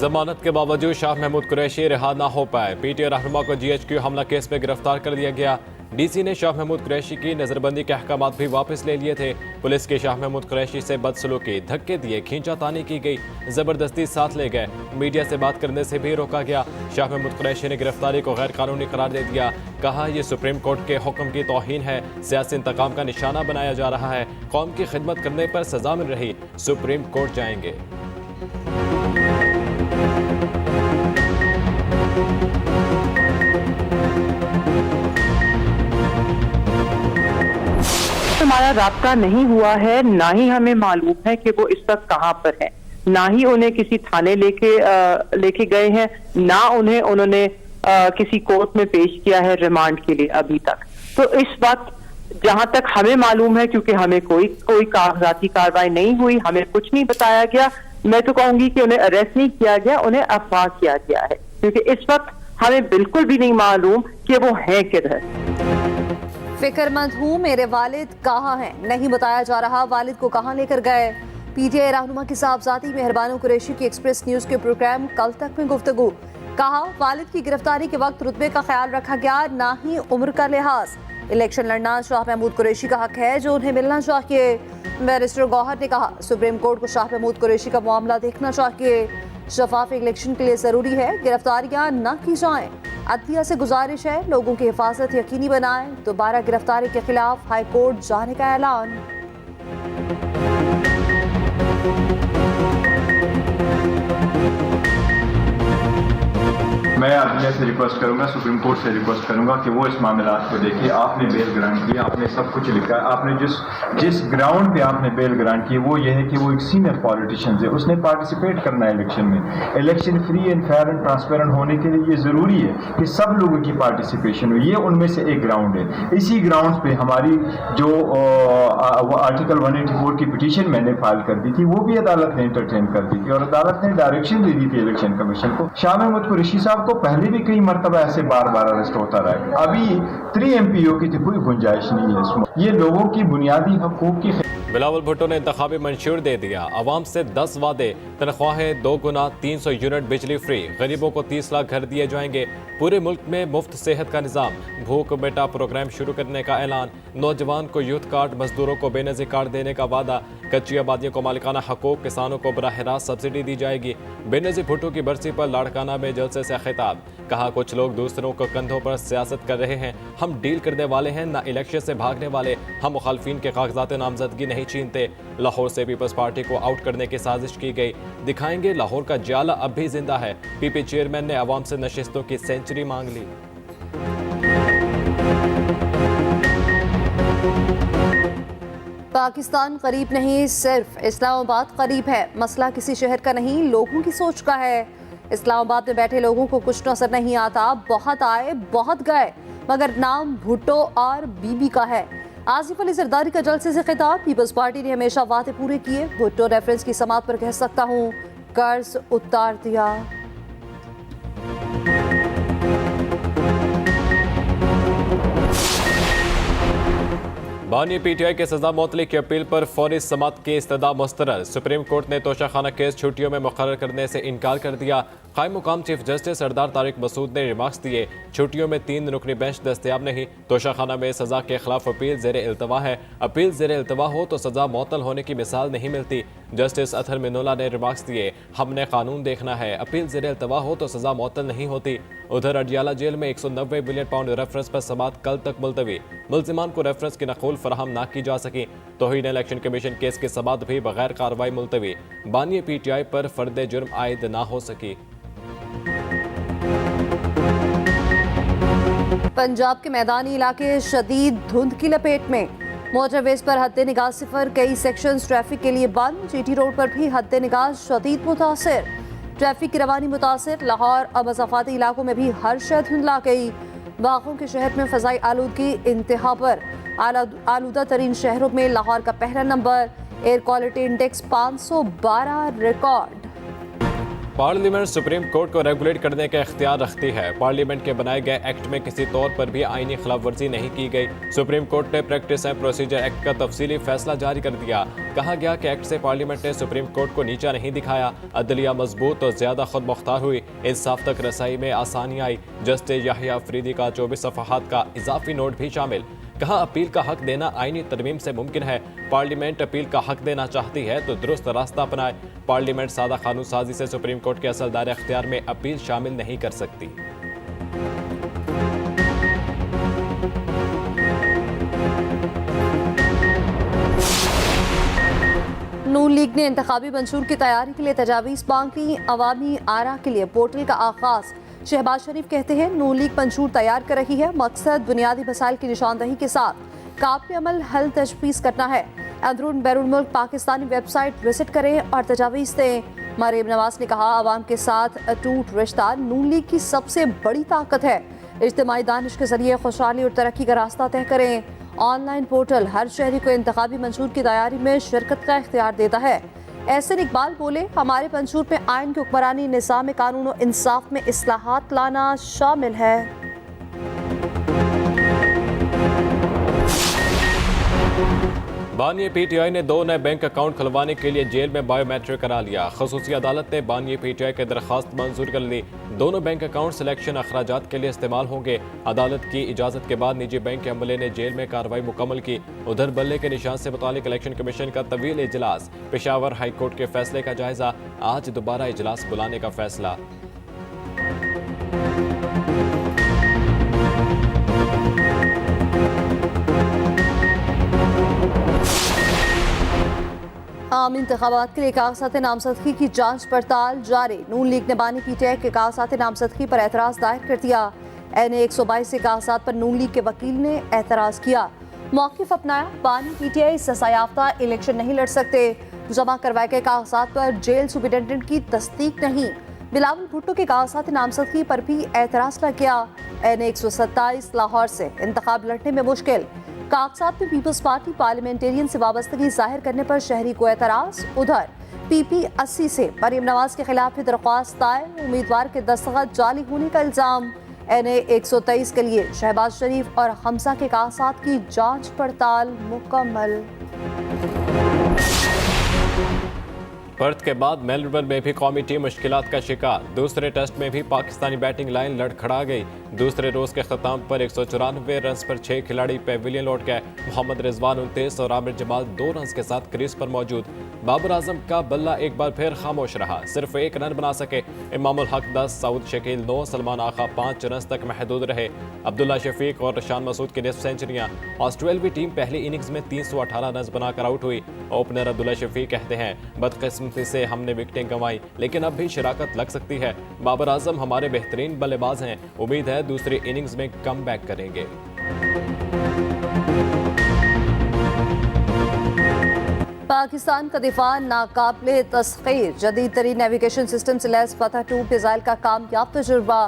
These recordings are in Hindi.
जमानत के बावजूद शाह महमूद कुरैशी रिहा ना हो पाए। पीटीआई रहनुमा को GHQ हमला केस में गिरफ्तार कर लिया गया। DC ने शाह महमूद कुरैशी की नजरबंदी के अहकामात भी वापस ले लिए थे। पुलिस के शाह महमूद कुरैशी से बदसलूकी, धक्के दिए, खींचातानी की गई, जबरदस्ती साथ ले गए, मीडिया से बात करने से भी रोका गया। शाह महमूद कुरैशी ने गिरफ्तारी को गैर कानूनी करार दे दिया। कहा यह सुप्रीम कोर्ट के हुक्म की तौहीन है, सियासी इंतकाम का निशाना बनाया जा रहा है। कौम की खिदमत करने पर सजा मिल रही, सुप्रीम कोर्ट जाएंगे। हमारा राब्ता नहीं हुआ है, ना ही हमें मालूम है कि वो इस वक्त कहाँ पर है, ना ही उन्हें किसी थाने लेके गए हैं, ना उन्होंने किसी कोर्ट में पेश किया है रिमांड के लिए अभी तक। तो इस वक्त जहां तक हमें मालूम है, क्योंकि हमें कोई कागजाती कार्रवाई नहीं हुई, हमें कुछ नहीं बताया गया, मैं तो कहूंगी कि उन्हें अरेस्ट नहीं किया गया, उन्हें अफवाह किया गया है, क्योंकि इस वक्त हमें बिल्कुल भी नहीं मालूम कि वो हैं किधर। फिक्रमंद हूँ, मेरे वालिद कहाँ हैं, नहीं बताया जा रहा वालिद को कहाँ लेकर गए। पीटीआई रहनुमा की साहबजादी मेहरबानो कुरैशी की एक्सप्रेस न्यूज के प्रोग्राम कल तक में गुफ्तगू। कहा वालिद की गिरफ्तारी के वक्त रुतबे का ख्याल रखा गया, ना ही उम्र का लिहाज। इलेक्शन लड़ना शाह महमूद कुरैशी का हक है जो उन्हें मिलना चाहिए। बैरिस्टर गौहर ने कहा सुप्रीम कोर्ट को शाह महमूद कुरैशी का मामला देखना चाहिए। शफाफ इलेक्शन के लिए जरूरी है गिरफ्तारियां न की जाएं। अदलिया से गुजारिश है लोगों की हिफाजत यकीनी बनाएं। दोबारा गिरफ्तारी के खिलाफ हाई कोर्ट जाने का ऐलान। मैं अदलिया से रिक्वेस्ट करूंगा, सुप्रीम कोर्ट से रिक्वेस्ट करूंगा कि वो इस मामला को देखे। आपने बेल ग्रांट किया, आपने सब कुछ लिखा है, आपने जिस ग्राउंड पे आपने बेल ग्रांट की वो ये है कि वो एक सीनियर पॉलिटिशियन है, उसने पार्टिसिपेट करना है इलेक्शन में। Election free and fair and transparent होने के लिए ये जरूरी है कि सब लोगों की पार्टिसिपेशन हो। ये उनमें से एक ग्राउंड है। इसी ग्राउंड पे हमारी जो वो आर्टिकल 184 की पिटीशन मैंने फाइल कर दी थी, वो भी अदालत ने एंटरटेन कर दी थी और अदालत ने डायरेक्शन दे दी थी इलेक्शन कमीशन को। शाह महमूद कुरैशी साहब को पहले भी कई मरतबा ऐसे बार अरेस्ट होता रहा। अभी 3 MPO की तो कोई गुंजाइश नहीं है इसमें। ये लोगों की बुनियादी हकूक की। बिलावल भुट्टो ने इंतखाबी मंशूर दे दिया। अवाम से 10 वादे, तनख्वाहें 2 गुना, 300 यूनिट बिजली फ्री, गरीबों को 30 लाख घर दिए जाएंगे, पूरे मुल्क में मुफ्त सेहत का निज़ाम, भूख बेटा प्रोग्राम शुरू करने का ऐलान, नौजवान को यूथ कार्ड, मजदूरों को बेनज़ीर कार्ड देने का वादा, कच्ची आबादियों को मालिकाना हकूक, किसानों को बराह रास्त सब्सिडी दी जाएगी। बेनज़ीर भुट्टो की बरसी पर लाड़काना में जलसे से खिताब। कहा कुछ लोग दूसरों को कंधों पर सियासत कर रहे हैं, हम डील करने वाले हैं, ना इलेक्शन से भागने वाले। हम मुखालफिन के कागजात नामजदगी नहीं छीनते। लाहौर से पीपल्स पार्टी को आउट करने की साजिश की गई। दिखाएंगे लाहौर का जाला अब भी जिंदा है। PP चेयरमैन ने अवाम से नशिस्तों की सेंचुरी मांग ली। पाकिस्तान करीब नहीं, सिर्फ इस्लामाबाद करीब है। मसला किसी शहर का नहीं, लोगों की सोच का है। इस्लामाबाद में बैठे लोगों को कुछ नजर नहीं आता। बहुत आए बहुत गए, मगर नाम भुट्टो और बीबी का है। आसिफ अली जरदारी का जलसे से खिताब। पीपल्स पार्टी ने हमेशा वादे पूरे किए। भुट्टो रेफरेंस की समात पर कह सकता हूँ, कर्ज उतार दिया। बानी PTI के सजा मुअत्तली की अपील पर फौरी समात की इस्तदा मुस्तरद। सुप्रीम कोर्ट ने तोशाखाना केस छुट्टियों में मुकर्रर करने से इनकार कर दिया। कायम मुकाम चीफ जस्टिस सरदार तारिक मसूद ने रिमार्क्स दिए, छुट्टियों में 3 रुकनी बेंच दस्तयाब नहीं। तोशाखाना में सजा के खिलाफ अपील ज़ेर इल्तवा है। अपील ज़ेर इल्तवा हो तो सजा मुअत्तल होने की मिसाल नहीं मिलती। जस्टिस अतहर मिनुल्लाह ने रिमार्क्स दिए, हमने कानून देखना है, अपील ज़ेर इल्तवा हो तो सजा मुअत्तल नहीं होती। उधर अडियाला जेल में 190 बिलियन पाउंड रेफरेंस पर समात कल तक मुलतवी। मुल्जिमान को रेफरेंस की नकूल फराहम ना की जा सकी। तौहीन इलेक्शन कमीशन केस की समात भी बगैर कार्रवाई मुलतवी। बानी PTI पर फर्द जुर्म आयद ना हो सकी। पंजाब के मैदानी इलाके शदीद धुंध की लपेट में। मोटरवेज पर हद निगाह सिफर, कई सेक्शंस ट्रैफिक के लिए बंद। GT रोड पर भी हद निगाह शदीद मुतासिर। ट्रैफिक की रवानी मुतासिर। लाहौर और मज़ाफ़ाती इलाकों में भी हर शय धुंधला गई। बागों के शहर में फ़ज़ाई आलूदगी इंतहा पर। आलूदा तरीन शहरों में लाहौर का पहला number. Air quality index 512 record. Parliament supreme court को रेगुलेट करने का इख्तियार रखती है। पार्लियामेंट के बनाए गए एक्ट में किसी तौर पर भी आईनी खिलाफ वर्जी नहीं की गई। सुप्रीम कोर्ट ने प्रैक्टिस एंड प्रोसीजर एक्ट का तफसीली फैसला जारी कर दिया। कहा गया कि एक्ट से पार्लियामेंट ने सुप्रीम कोर्ट को नीचा नहीं दिखाया। अदलिया मजबूत और ज्यादा खुद मुख्तार हुई। इंसाफ तक रसाई में आसानी आई। जस्टिस याहिया अफरीदी का 24 सफ़हात का इजाफी नोट भी शामिल। कहा अपील का हक देना आईनी तरमीम से मुमकिन है। पार्लियामेंट अपील का हक देना चाहती है तो दुरुस्त रास्ता अपनाए। पार्लियामेंट सादा कानून साजी से सुप्रीम कोर्ट के असल दायरे अख्तियार में अपील शामिल नहीं कर सकती। नून लीग ने इंतखाबी मंशूर की तैयारी के लिए तजावीज़ मांगी। अवामी आरा के लिए पोर्टल का आगाज। शहबाज शरीफ कहते हैं नून लीग मंशूर तैयार कर रही है। मकसद बुनियादी मसाइल की निशानदही के साथ काबिल अमल हल तजवीज़ करना है। अंदरून बैरून मुल्क पाकिस्तानी वेबसाइट विजिट करें और तजावीज़ दें। मरीम नवाज ने कहा आवाम के साथ अटूट रिश्ता नून लीग की सबसे बड़ी ताकत है। इज्तिमाई दानिश के जरिए खुशहाली और तरक्की का रास्ता तय करें। ऑनलाइन पोर्टल हर शहरी को इंतखाबी मंशूर की तैयारी में शिरकत का इख्तियार देता है। एहसन इकबाल बोले हमारे मंशूर में आइन की हुक्मरानी, निज़ाम कानून और इंसाफ में इस्लाहात लाना शामिल है। बानिया पीटीआई ने 2 नए बैंक अकाउंट खुलवाने के लिए जेल में बायोमेट्रिक करा लिया। खसूसी अदालत ने बानिया पीटीआई की दरख्वास्त मंजूर कर ली। दोनों बैंक अकाउंट सिलेक्शन अखराजात के लिए इस्तेमाल होंगे। अदालत की इजाजत के बाद निजी बैंक के अमले ने जेल में कार्रवाई मुकम्मल की। उधर बल्ले के निशान से मुतालिक इलेक्शन कमीशन का तवील इजलास। पेशावर हाई कोर्ट के फैसले का जायजा। आज दोबारा इजलास बुलाने का फैसला। आम इंतखाबात के लिए कागजात नामजदगी की जांच पड़ताल जारी। नून लीग ने बानी पीटीआई के कागजात नामजदगी पर एतराज़ दायर कर दिया। NA 122 के कागजात पर नून लीग के वकील ने एतराज़ किया। मौक़िफ़ अपनाया बानी पीटीआई सजायाफ्ता इलेक्शन नहीं लड़ सकते। जमा करवाए गए कागजात पर जेल सुपरिटेंडेंट की तस्दीक नहीं। बिलावल भुट्टो के कागजात नामजदगी पर भी एतराज़ लग गया। NA 127 लाहौर से इंतखाब लड़ने में मुश्किल। कागजात में पीपल्स पार्टी पार्लियामेंटेरियन से वाबस्तगी जाहिर करने पर शहरी को एतराज़। उधर PP 80 से मरीम नवाज के खिलाफ भी दरख्वास्त दायर। उम्मीदवार के दस्तखत जाली होने का इल्ज़ाम। NA 123 के लिए शहबाज शरीफ और हमजा के कागजात की जांच पड़ताल मुकम्मल। पर्थ के बाद मेलबर्न में भी कौमी टीम मुश्किलात का शिकार। दूसरे टेस्ट में भी पाकिस्तानी बैटिंग लाइन लड़खड़ा गई। दूसरे रोज के खत्म पर 194 रन पर 6 खिलाड़ी पेविलियन लौट गए। मोहम्मद रिजवान 29 और आमिर जमाल 2 रन के साथ क्रीज पर मौजूद। बाबर आजम का बल्ला एक बार फिर खामोश रहा, सिर्फ 1 रन बना सके। इमामुल हक 10, सऊद शकील 9, सलमान आगा 5 रन तक महदूद रहे। अब्दुल्ला शफीक और रशान मसूद की निस्फ सेंचुरियां। ऑस्ट्रेलियावी टीम पहली इनिंग्स में 318 रन बनाकर आउट हुई। ओपनर अब्दुल्ला शफीक कहते हैं बदकिस्मती से हमने विकेटें गंवाई, लेकिन अब भी शराकत लग सकती है। बाबर आजम हमारे बेहतरीन बल्लेबाज हैं, उम्मीद है दूसरी इनिंग्स में कम बैक करेंगे। पाकिस्तान का दिफा नाकाबिले तस्खीर। जदीद तरीन नेविगेशन सिस्टम से लैस फतह 2 मिसाइल का कामयाब तजुर्बा।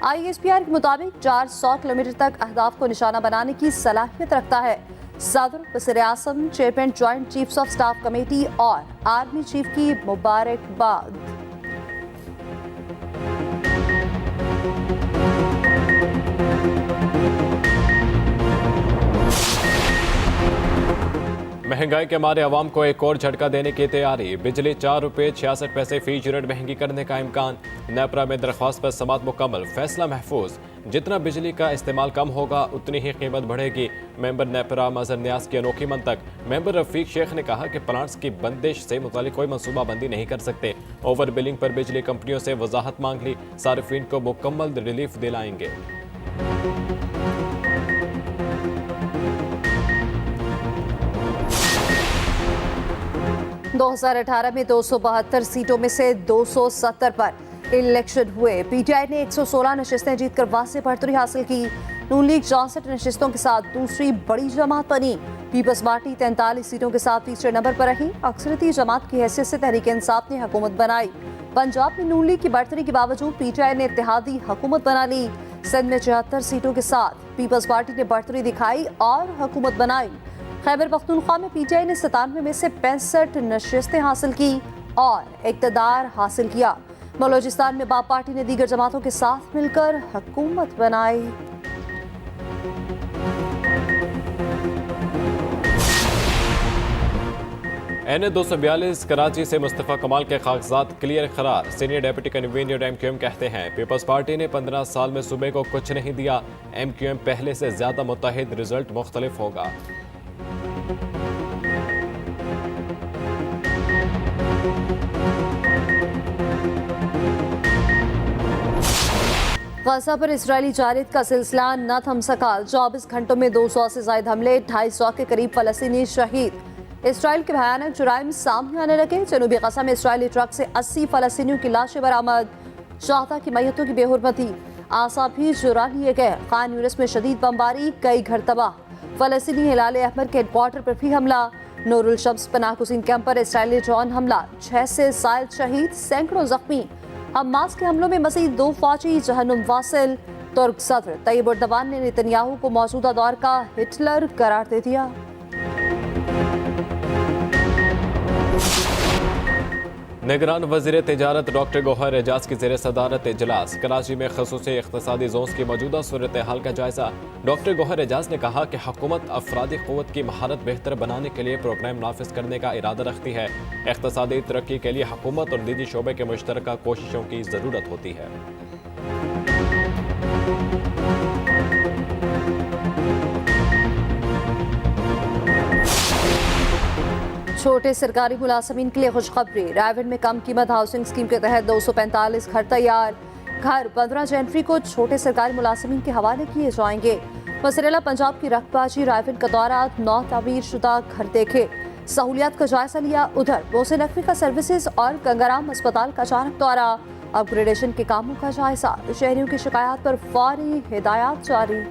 ISPR के मुताबिक 400 किलोमीटर तक अहदाफ को निशाना बनाने की सलाहियत रखता है। सदर वज़ीर आज़म, chairman joint chiefs of staff committee और आर्मी चीफ की मुबारकबाद। महंगाई के मारे आवाम को एक और झटका देने की तैयारी। बिजली 4 रुपये 66 पैसे फी यूनिट महंगी करने का इम्कान। नेपरा में दरख्वास्त पर समात मुकम्मल, फैसला महफूज। जितना बिजली का इस्तेमाल कम होगा उतनी ही कीमत बढ़ेगी। मेंबर नेपरा मजहर न्यास की अनोखी मंतक। मेंबर रफीक शेख ने कहा कि प्लांट्स की बंदिश से मुतालिक कोई मनसूबाबंदी नहीं कर सकते। ओवर बिलिंग पर बिजली कंपनियों से वजाहत मांग ली। सार्फिन को मुकम्मल रिलीफ दिलाएंगे। 2018 में 272 सीटों में से 270 पर इलेक्शन हुए। पीटीआई ने 116 नशिस्तें जीतकर वाज़ेह बढ़तरी हासिल की। नून लीग 64 नशिस्तों के साथ दूसरी बड़ी जमात बनी। पीपल्स पार्टी 43 सीटों के साथ तीसरे नंबर पर रही। अक्सरियती जमात की हैसियत से तहरीक इंसाफ ने हुकूमत बनाई। पंजाब में नून लीग की बढ़तरी के बावजूद पीटीआई ने इत्तेहादी हुकूमत बना ली। सिंध में 74 सीटों के साथ पीपल्स पार्टी ने बढ़तरी दिखाई और हुकूमत बनाई। खैबर पख्तूनख्वा में पीटीआई ने 97 में से 65 नशिस्तें हासिल की और इक़्तिदार हासिल किया। बलूचिस्तान में बाप पार्टी ने दीगर जमातों के साथ मिलकर हुकूमत बनाई। NA-242 कराची से मुस्तफ़ा कमाल के कागजात क्लियर करार। सीनियर डेप्यूटी कन्वीनर MQM कहते हैं पीपल्स पार्टी ने 15 साल में सूबे को कुछ नहीं दिया। MQM पहले से ज्यादा मुत्तहिद, रिजल्ट मुख्तलिफ होगा। गजा पर इजरायली जारियत का सिलसिला न थम सका। 24 घंटों में 200 से ज्यादा हमले, 250 के करीब फलस्तीनी शहीद। इसराइल के भयानक जुराइम सामने आने लगे। जनूबी गजा में इसराइली ट्रक से 80 फलस्तीनियों की लाशें बरामद। शाहदा की मैयतों की बेहुरमती, आसा भी चुरा लिए गए। खान यूनिस में शदीद बमबारी, कई घर तबाह। फलस्तीनी हिलाल अहमद के हेडक्वार्टर पर भी हमला। नूरुल शम्स पनाहगुज़ीन कैंप पर इसराइली ड्रोन हमला, 6 से ज़ायद शहीद, सैकड़ों जख्मी। हमास के हमलों में मज़ीद 2 फौजी जहन्नुम वासिल। तुर्क सदर तैयब एर्दोगान ने नेतन्याहू को मौजूदा दौर का हिटलर करार दे दिया। निगरान वज़ीर तिजारत डॉक्टर गौहर एजाज की ज़ेर सदारत इजलास। कराची में ख़ुसूसी इक़्तिसादी जोन्स की मौजूदा सूरत हाल का जायज़ा। डॉक्टर गौहर एजाज ने कहा कि हुकूमत अफरादी क़ुव्वत की महारत बेहतर बनाने के लिए प्रोग्राम नाफिज करने का इरादा रखती है। इक़्तिसादी तरक्की के लिए हुकूमत और निजी शोबे के मुश्तरका कोशिशों की ज़रूरत होती है। छोटे सरकारी मुलाजमीन के लिए खुशखबरी। रायगढ़ में कम कीमत हाउसिंग स्कीम के तहत 245 घर तैयार। घर 15 जनवरी को छोटे सरकारी मुलाजमीन के हवाले किए जाएंगे। वज़ीर पंजाब की रकबाजी रायगढ़ का दौरा, 9 तामीर शुदा घर देखे, सहूलियात का जायजा लिया। उधर मोहसिन नकवी का सर्विसेज और गंगाराम अस्पताल का अचानक दौरा, अपग्रेडेशन के कामों का जायजा। शहरियों की शिकायत पर फौरी हिदायत जारी।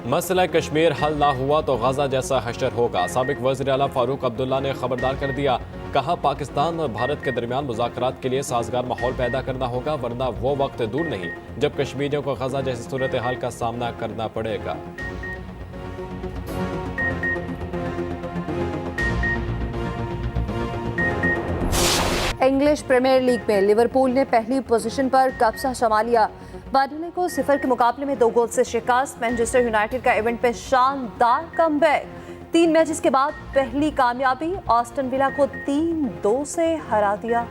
मसला कश्मीर हल ना हुआ तो गजा जैसा हशर होगा। साबिक वज़ीर आला फारूक अब्दुल्ला ने खबरदार कर दिया। कहा पाकिस्तान और भारत के दरमियान मुज़ाकरात के लिए साजगार माहौल पैदा करना होगा, वरना वो वक्त दूर नहीं जब कश्मीरियों को गजा जैसी सूरत हाल का सामना करना पड़ेगा। इंग्लिश प्रीमियर लीग में लिवरपूल ने पहली पोजीशन पर कब्जा जमा लिया। बर्नले को 0 के मुकाबले में 2 गोल से शिकस्त। मैनचेस्टर यूनाइटेड का इवेंट पे शानदार कमबैक। 3 मैचेस के बाद पहली कामयाबी, ऑस्टन विला को 3-2 से हरा दिया।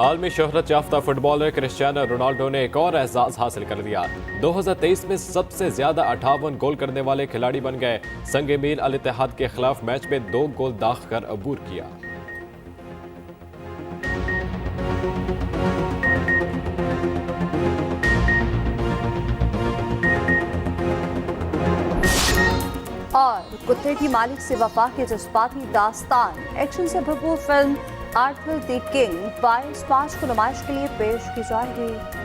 आलमी शोहरत याफ्ता फुटबॉलर क्रिस्टियानो रोनाल्डो ने एक और एजाज हासिल कर लिया। 2023 में सबसे ज्यादा 58 गोल करने वाले खिलाड़ी बन गए। संगे मील अल इत्तेहाद के खिलाफ मैच में 2 गोल दाग कर अबूर किया। और कुत्ते की मालिक से वफा के जज्बाती दास्तान, एक्शन से भरपूर फिल्म आर्थर द किंग 22 मार्च को नुमाइश के लिए पेश की जाएगी।